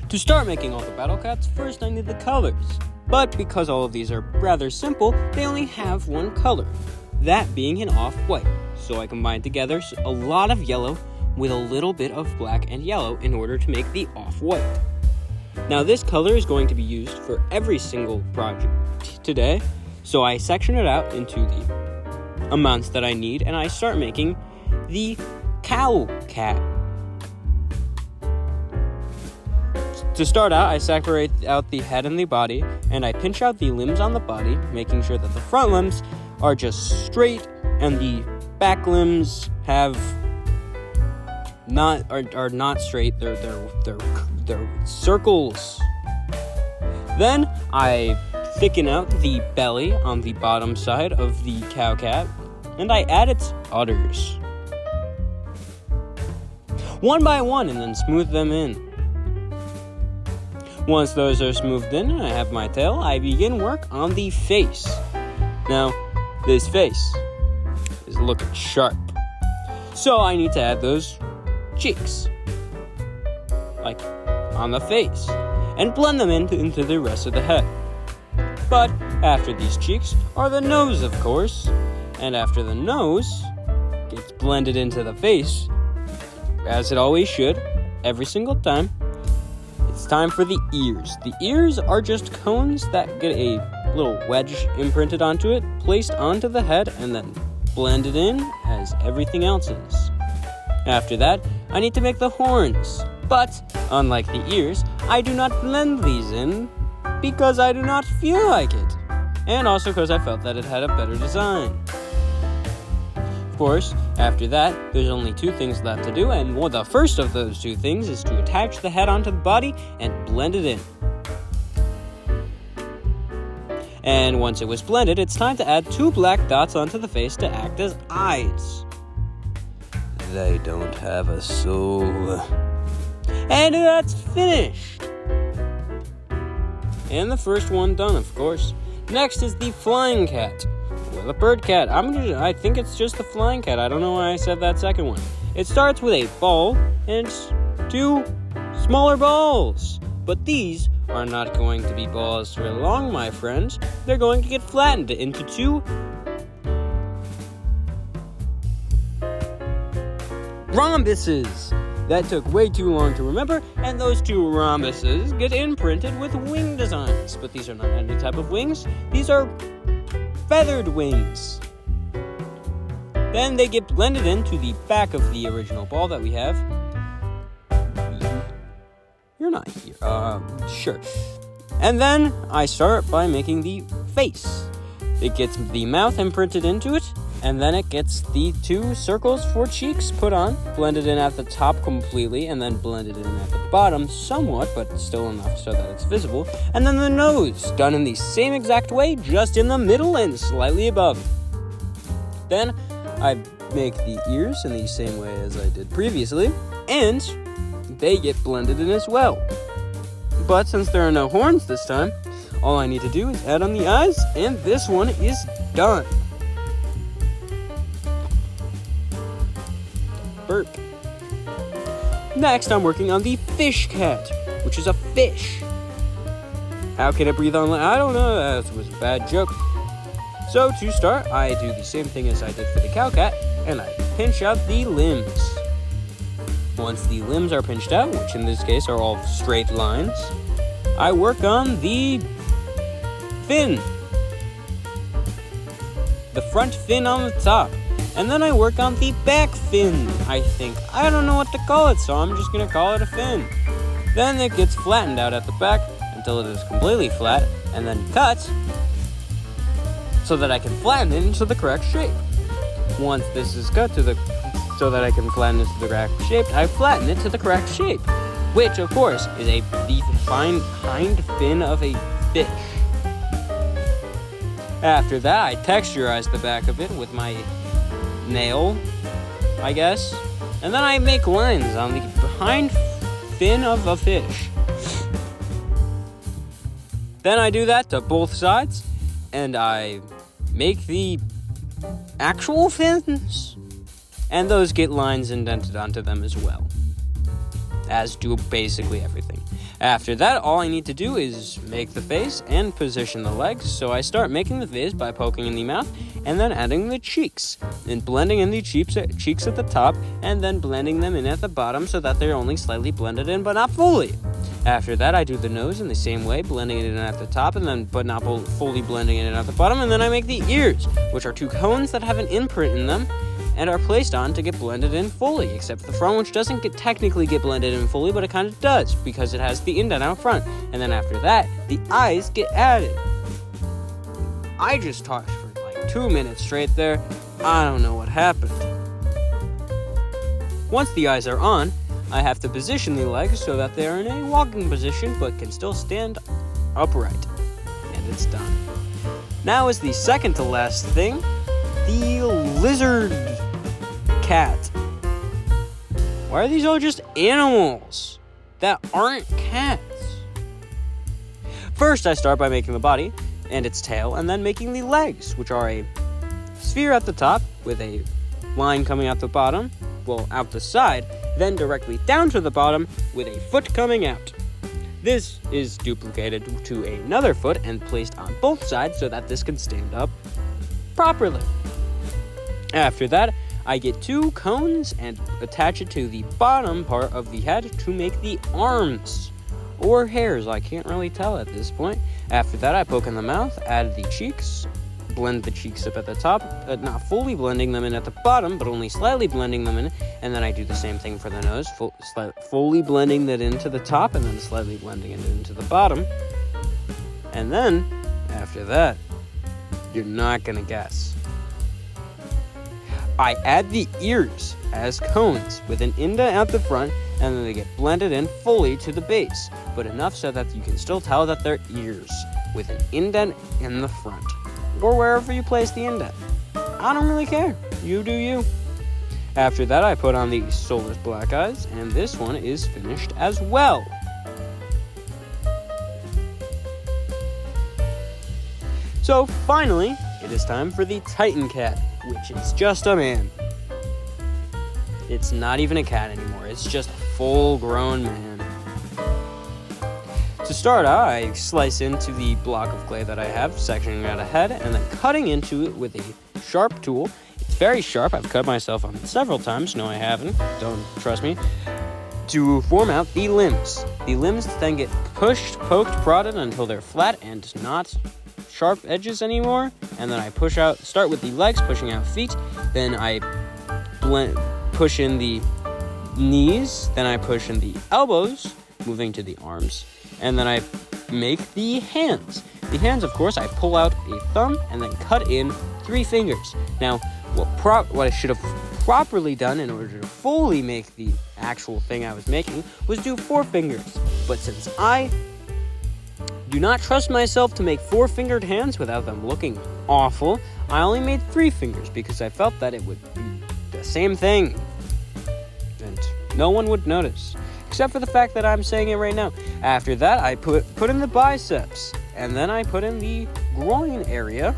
To start making all the battle cats, first I need the colors. But because all of these are rather simple, they only have one color, that being an off-white. So I combine together a lot of yellow with a little bit of black and yellow in order to make the off-white. Now this color is going to be used for every single project today, so I section it out into the amounts that I need, and I start making the cow cat. To start out, I separate out the head and the body, and I pinch out the limbs on the body, making sure that the front limbs are just straight, and the back limbs are not straight. They're circles. Then I thicken out the belly on the bottom side of the cow cat, and I add its udders one by one, and then smooth them in. Once those are smoothed in and I have my tail, I begin work on the face. Now, this face is looking sharp, so I need to add those cheeks, like on the face, and blend them into the rest of the head. But after these cheeks are the nose, of course, and after the nose gets blended into the face, as it always should, every single time, it's time for the ears. The ears are just cones that get a little wedge imprinted onto it, placed onto the head, and then blended in as everything else is. After that, I need to make the horns. But, unlike the ears, I do not blend these in because I do not feel like it. And also because I felt that it had a better design. Of course, after that, there's only two things left to do, and the first of those two things is to attach the head onto the body and blend it in. And once it was blended, it's time to add 2 black dots onto the face to act as eyes. They don't have a soul. And that's finished! And the first one done, of course. Next is the flying cat. Or the bird cat. I think it's just the flying cat. I don't know why I said that second one. It starts with a ball and 2 smaller balls. But these are not going to be balls for long, my friends. They're going to get flattened into 2 rhombuses. That took way too long to remember, and those 2 rhombuses get imprinted with wing designs. But these are not any type of wings. These are feathered wings. Then they get blended into the back of the original ball that we have. You're not here. Sure. And then I start by making the face. It gets the mouth imprinted into it, and then it gets the 2 circles for cheeks put on, blended in at the top completely, and then blended in at the bottom somewhat, but still enough so that it's visible. And then the nose, done in the same exact way, just in the middle and slightly above. Then I make the ears in the same way as I did previously, and they get blended in as well. But since there are no horns this time, all I need to do is add on the eyes, and this one is done. Burp. Next, I'm working on the fish cat, which is a fish. How can it breathe on land? I don't know, that was a bad joke. So to start, I do the same thing as I did for the cow cat, and I pinch out the limbs. Once the limbs are pinched out, which in this case are all straight lines, I work on the fin. The front fin on the top. And then I work on the back fin, I think. I don't know what to call it, so I'm just going to call it a fin. Then it gets flattened out at the back until it is completely flat, and then cut so that I can flatten it into the correct shape. Once this is cut so that I can flatten it to the correct shape, I flatten it to the correct shape, which, of course, is the fine hind fin of a fish. After that, I texturize the back of it with my nail, I guess. And then I make lines on the hind fin of a fish. Then I do that to both sides, and I make the actual fins, and those get lines indented onto them as well. as do basically everything. After that, all I need to do is make the face and position the legs. So I start making the face by poking in the mouth and then adding the cheeks and blending in the cheeks at the top and then blending them in at the bottom so that they're only slightly blended in but not fully. After that, I do the nose in the same way, blending it in at the top and then but not fully blending it in at the bottom. And then I make the ears, which are 2 cones that have an imprint in them and are placed on to get blended in fully, except the front, which doesn't technically get blended in fully, but it kind of does because it has the indent out front. And then after that, the eyes get added. I just talked for like 2 minutes straight there. I don't know what happened. Once the eyes are on, I have to position the legs so that they are in a walking position but can still stand upright. And it's done. Now is the second to last thing, the lizard cat. Why are these all just animals that aren't cats? First, I start by making the body and its tail, and then making the legs, which are a sphere at the top with a line coming out the bottom, out the side, then directly down to the bottom with a foot coming out. This is duplicated to another foot and placed on both sides so that this can stand up properly. After that, I get 2 cones and attach it to the bottom part of the head to make the arms. Or hairs, I can't really tell at this point. After that, I poke in the mouth, add the cheeks, blend the cheeks up at the top, not fully blending them in at the bottom, but only slightly blending them in. And then I do the same thing for the nose, fully blending that into the top and then slightly blending it into the bottom. And then, after that, you're not gonna guess. I add the ears as cones with an indent at the front, and then they get blended in fully to the base, but enough so that you can still tell that they're ears with an indent in the front, or wherever you place the indent. I don't really care. You do you. After that, I put on the soulless black eyes, and this one is finished as well. So finally, it is time for the Titan Cat, which is just a man. It's not even a cat anymore, it's just a full-grown man. To start out, I slice into the block of clay that I have, sectioning out a head, and then cutting into it with a sharp tool. It's very sharp, I've cut myself on it several times. No, I haven't, don't trust me. To form out the limbs. The limbs then get pushed, poked, prodded until they're flat and not sharp edges anymore. And then I start with the legs, pushing out feet. Then I push in the knees. Then I push in the elbows, moving to the arms. And then I make the hands. The hands, of course, I pull out a thumb and then cut in 3 fingers. Now, what I should have properly done in order to fully make the actual thing I was making was do 4 fingers. But since I do not trust myself to make 4-fingered hands without them looking awful, I only made 3 fingers because I felt that it would be the same thing and no one would notice, except for the fact that I'm saying it right now. After that, I put in the biceps, and then I put in the groin area,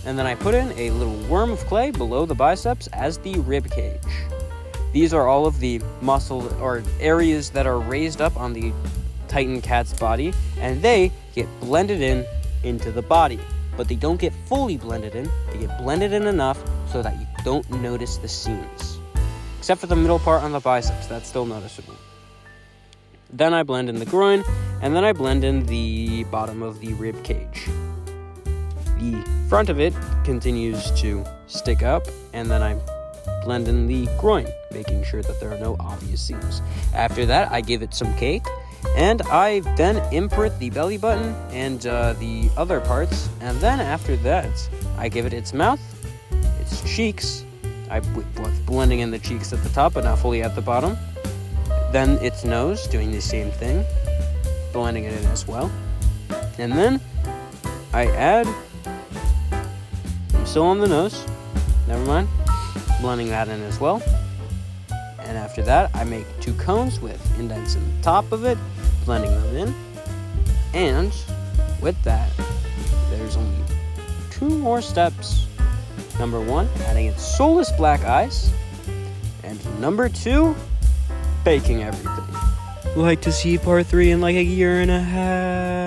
and then I put in a little worm of clay below the biceps as the rib cage. These are all of the muscle or areas that are raised up on the Titan Cat's body, and they get blended into the body. But they don't get fully blended in, they get blended in enough so that you don't notice the seams. Except for the middle part on the biceps, that's still noticeable. Then I blend in the groin, and then I blend in the bottom of the rib cage. The front of it continues to stick up, and then I blend in the groin, making sure that there are no obvious seams. After that, I give it some cake, and I then imprint the belly button and the other parts, and then after that, I give it its mouth, its cheeks, with blending in the cheeks at the top but not fully at the bottom, then its nose, doing the same thing, blending it in as well, and then I add, I'm still on the nose, never mind, blending that in as well. And after that, I make 2 cones with indents in the top of it, blending them in. And with that, there's only 2 more steps. Number 1, adding its soulless black eyes. And number 2, baking everything. like to see part 3 in like a year and a half.